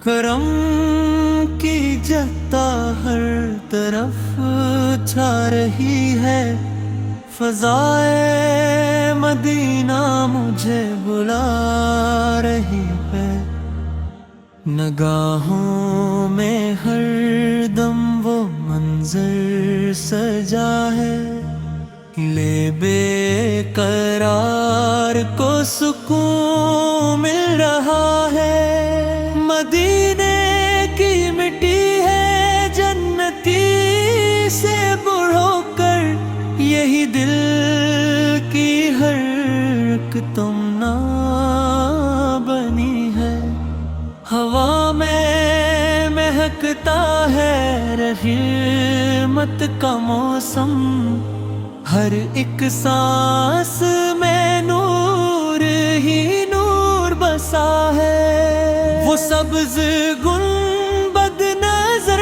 کرم کی جہتا ہر طرف چھا رہی ہے، فضائے مدینہ مجھے بلا رہی ہے، نگاہوں میں ہر دم وہ منظر سجا ہے، لے بے قرار کو سکون مل رہا ہے، مدینے کی مٹی ہے جنتی سے بڑھو کر، یہی دل کی ہر ایک تمنا بنی ہے، ہوا میں مہکتا ہے رحمت کا موسم، ہر ایک سانس میں نور ہی نور بسا ہے، وہ سبز گنبد نظر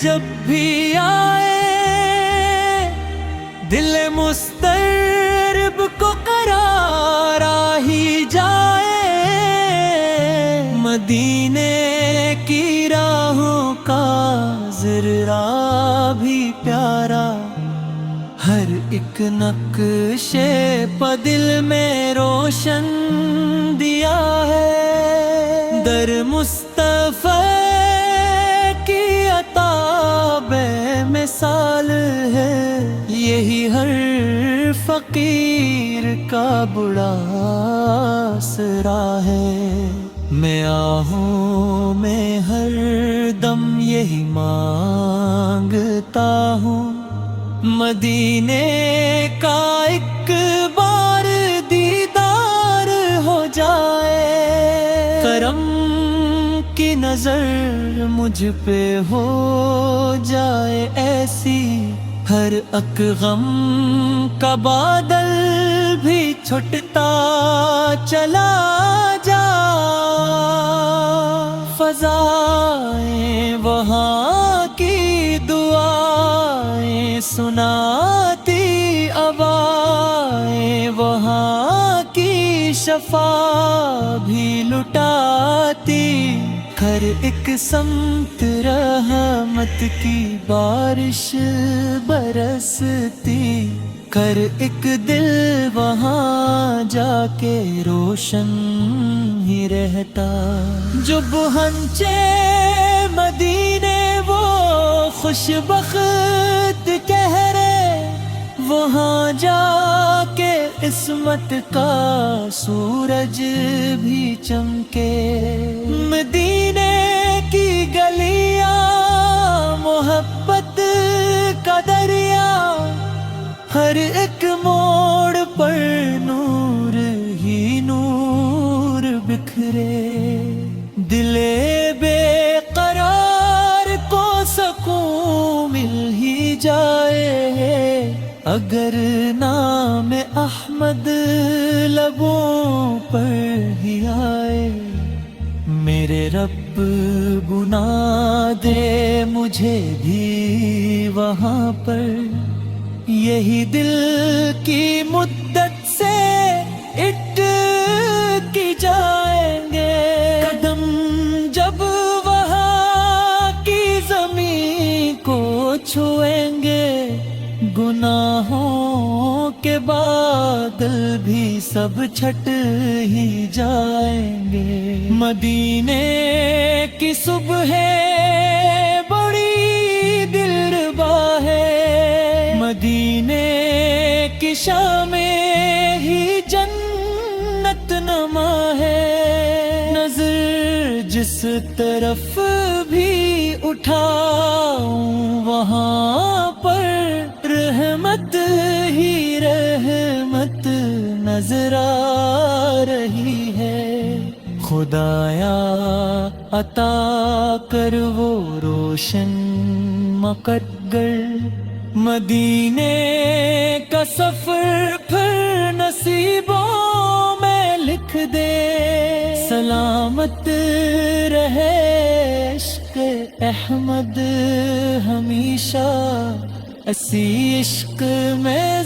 جب بھی آئے، دل مضطرب کو قرار آ ہی جائے، مدینے کی راہوں کا ذرا بھی پیارا، ہر ایک نقشے پہ دل میں روشن دیا ہے، در مصطفیٰ کی عطا بے مثال ہے، یہی ہر فقیر کا بڑا آسرا ہے، میں آہوں میں ہر دم یہی مانگتا ہوں، مدینے کا ایک بار دیدار ہو جائے، کرم کی نظر مجھ پہ ہو جائے ایسی، ہر ایک غم کا بادل بھی چھٹتا چلا جا، فضائیں وہاں کی دعائیں سناتی، اوائیں وہاں کی شفا بھی لٹاتی، ہر ایک سمت رحمت کی بارش برستی، ہر ایک دل وہاں جا کے روشن ہی رہتا، جو بہنچے مدینے وہ خوش بخت کہہ رہے، وہاں جا کے عصمت کا سورج بھی چمکے، مدینے کی گلیاں محبت کا دریا، ہر ایک موڑ پر نور ہی نور بکھرے، دل بے قرار کو سکون مل ہی جائے، اگر نام احمد لبوں پر ہی آئے، میرے رب بنا دے مجھے بھی وہاں پر، یہی دل کی مدت سے اٹ کی جائیں گے قدم، جب وہاں کی زمین کو چھوئیں گے، گناہوں کے بادل بھی سب چھٹ ہی جائیں گے، مدینے کی صبح ہے بڑی دلربا ہے، مدینے کی شام ہی جنت نما ہے، نظر جس طرف بھی اٹھاؤں وہاں پر رحمت ہی رحمت نظر آ رہی ہے، خدایا عطا کر وہ روشن مقدر، مدینے کا سفر پھر نصیبوں میں لکھ دے، سلامت رہے عشق احمد ہمیشہ، اسی عشق میں